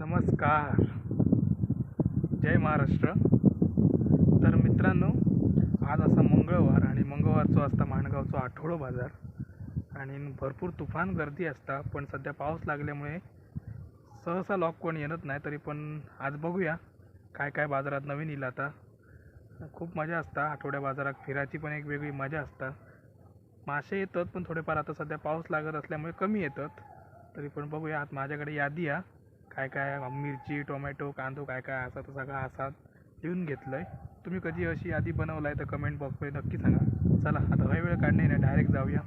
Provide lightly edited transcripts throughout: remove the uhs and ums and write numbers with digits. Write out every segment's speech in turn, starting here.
नमस्कार, जय महाराष्ट्र. तर मित्रांनो, आज असा मंगळवार आणि मंगळवारचो असता माणगावचो आठवडो बाजार आणि भरपूर तुफान गर्दी असता. पण सध्या पाऊस लागल्यामुळे सहसा लोक कोण येत नाही. तरी पण आज बघूया काय काय बाजारात नवीन येईल. आता खूप मजा असता आठवड्या बाजारात फिरायची, पण एक वेगळी मजा असता. मासे येतात पण थोडेफार आता सध्या पाऊस लागत असल्यामुळे कमी येतात. तरी पण बघूया. आज माझ्याकडे यादी आहे, काय काय मिरची, टोमॅटो, कांदो काय काय असा तर सगळा असा लिहून घेतलं आहे. तुम्ही कधी अशी यादी बनवलाय तर कमेंट बॉक्समध्ये नक्की सांगा. चला आता काही वेळ काढणे नाही, डायरेक्ट जाऊया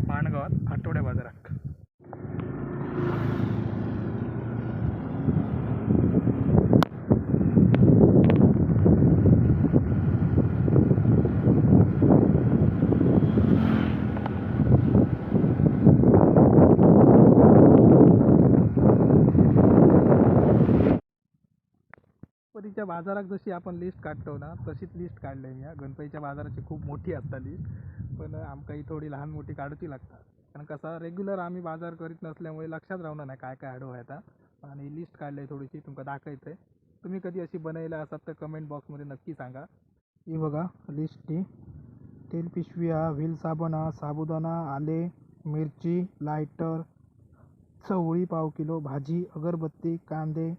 माणगावात आठवड्या बाजारात. गणपतीच्या बाजारात जशी आपण लिस्ट काढतो ना, तशीच लिस्ट काढली मी. गणपतीच्या बाजाराची खूप मोठी असता लिस्ट, पण आमका ही थोडी लहान मोठी काढूची लागतात. कारण कसं रेग्युलर आम्ही बाजार करीत नसल्यामुळे लक्षात राहणार नाही काय काय हाडू आहे आता. आणि लिस्ट काढली आहे थोडीशी, तुमका दाखवते. तुम्ही कधी अशी बनवलेला असाल तर कमेंट बॉक्समध्ये नक्की सांगा. ही बघा लिस्ट, ती तेल पिशव्या, व्हील साबण, साबुदाणा, आले, मिरची, लायटर, चवळी पाव किलो, भाजी, अगरबत्ती, कांदे,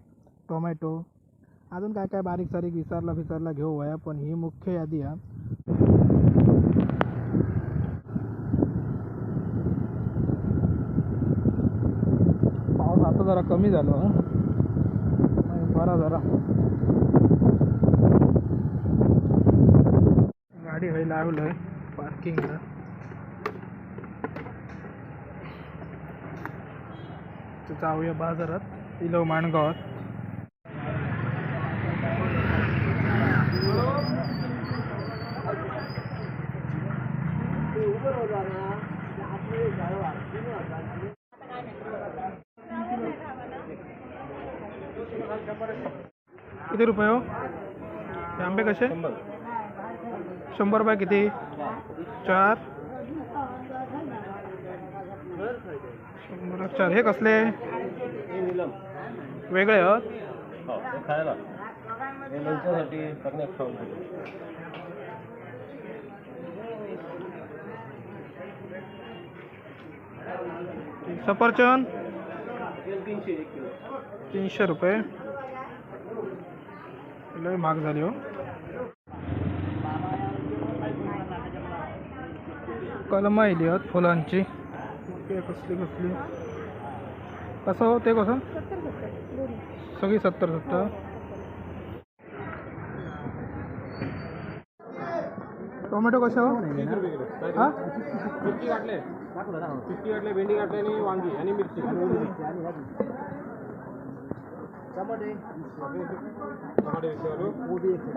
टोमॅटो, अजून काय काय बारीक सारीक विचारला घेऊ वया. पण ही मुख्य यादी आहे. पाऊस आता जरा कमी झालो बरा जरा. गाडी हे लावलंय पार्किंगला. जाऊया बाजारात इलो माणगावात. किती रुपये हो हे आंबे? कसे? 100 रुपये. किती? 4. 100 हे कसले वेगळे आहेत? सफरचंद 300 रुपये. लय महाग झाली हो. कलम आली आहेत फुलांची. कसली कसली कसं हो ते? कसं सगळी 70. टोमॅटो कसे हो? हां 50 गाठले, 50 गाठले, भेंडी गाठले आणि वांगी आणि मिरची.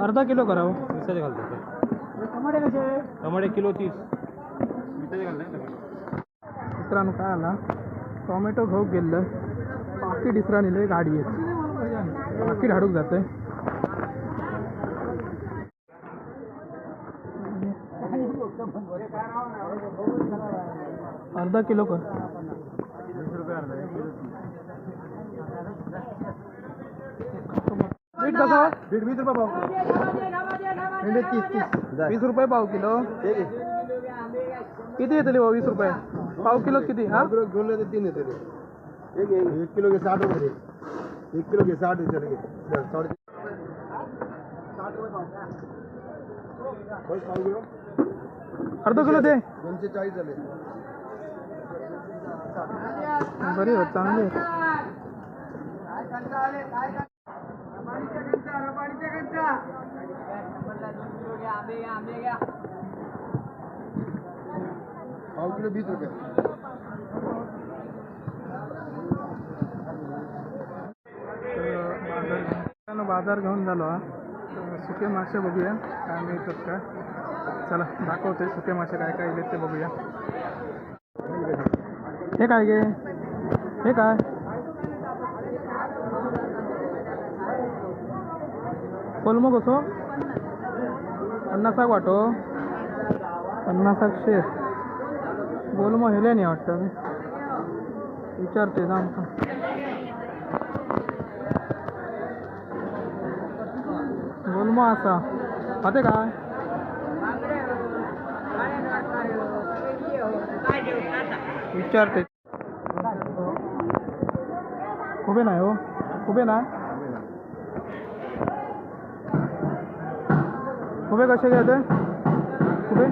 अर्धा किलो करावं. मिरच्याचे घालतात. टमाटे किलो 30. मिरच्याचे घालतात. मित्रांनो काय आला, टोमॅटो घेऊन गेलं पाकिट इसरा नेलं. गाडी येत पाकिट हाडूक जाते. अर्धा किलो कर. 20 रुपये अर्धा. बीट कसं? बीट 20 रुपये पाव. भेंडे 30. 20 रुपये पाव किलो. किती येतली हो 20 रुपये पाव किलो? किती? हां घेऊन 3 येते. 1 किलो घे 60 रुपये. 1 किलो घे 60 रुपये. 60 रुपये. अर्धा किलो दे. 240 झाले. बरी होत, चांगली. पाव किलो 20 रुपये. बाजार घेऊन झालो. सुके मासे बघूया काय मिळतात का. चला दाखवते सुके मासे काय काय येतात ते बघूया. हे काय गे? हे काय? कोलमो कसो? 50 वाटो. 50 शेर. गोलमो हेले नाही वाटतं. विचारते जाऊन. असा खाते काय विचारते उभे नाही हो उभे नाही उभे कसे घ्यायचे उभे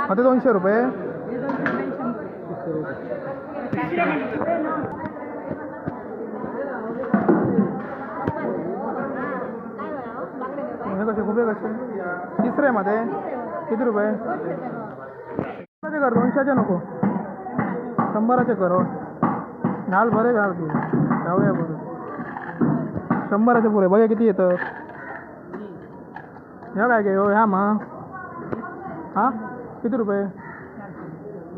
आता 200 रुपये हे कसे उभे कसे तिसरे मध्ये किती रुपये कर 200चे नको 100चे कर हो घाल बरे घाल तू जाऊया बरं 100चे पुरे बघा किती येतं ह्या काय घेऊ ह्या मग हां किती रुपये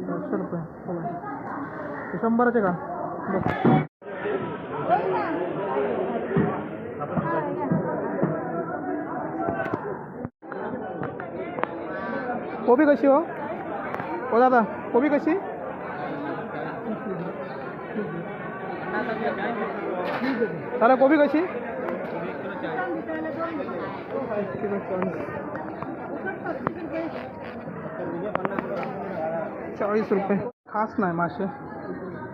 400 रुपये 100चे का बस कोबी कशी हो दादा कोबी कशी दादा कोबी कशी 40 रुपये खास नाही मासे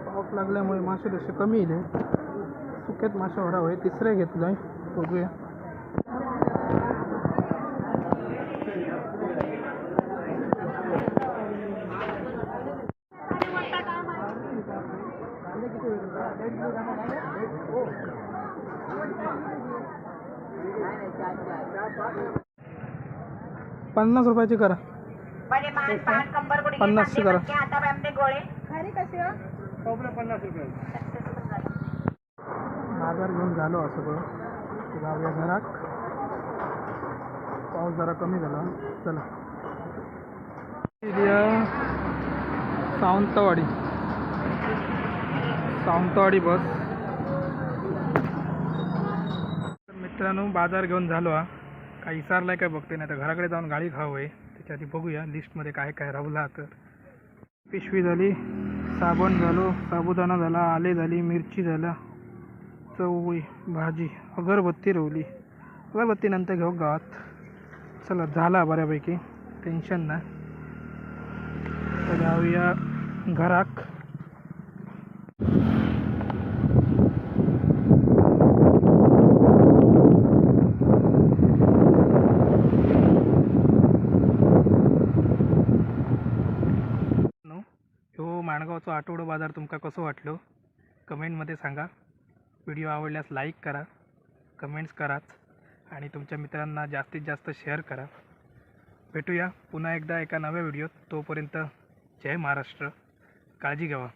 पाऊस लागल्यामुळे मासे तसे कमी येईल सुक्यात मासे हवे तिसरे घेतलं बघूया पन्नास रुपयाची करा 50ची करा बाजार घेऊन झालो असं सगळं जाऊया घरात पाऊस जरा कमी झाला चला सावंतवाडी बस मित्रांनो बाजार घेऊन झालो हा काही विसरलाय काय बघते नाही तर घराकडे जाऊन गाडी खावं त्याच्या आधी बघूया लिस्टमध्ये काय काय राहुला तर पिशवी झाली साबण झालो साबुदाणा झाला आले झाली मिरची झाला चवळी भाजी अगरबत्ती रवली अगरबत्ती नंतर घेऊ गावात चला झाला बऱ्यापैकी टेन्शन नाही तर जाऊया घरात माणगावचा आठवडा बाजार तुमका कसं वाटलं कमेंटमध्ये सांगा व्हिडिओ आवडल्यास लाईक करा कमेंट्स कराच आणि तुमच्या मित्रांना जास्तीत जास्त शेअर करा भेटूया पुन्हा एकदा एका नव्या व्हिडिओत तोपर्यंत जय महाराष्ट्र काळजी घ्यावा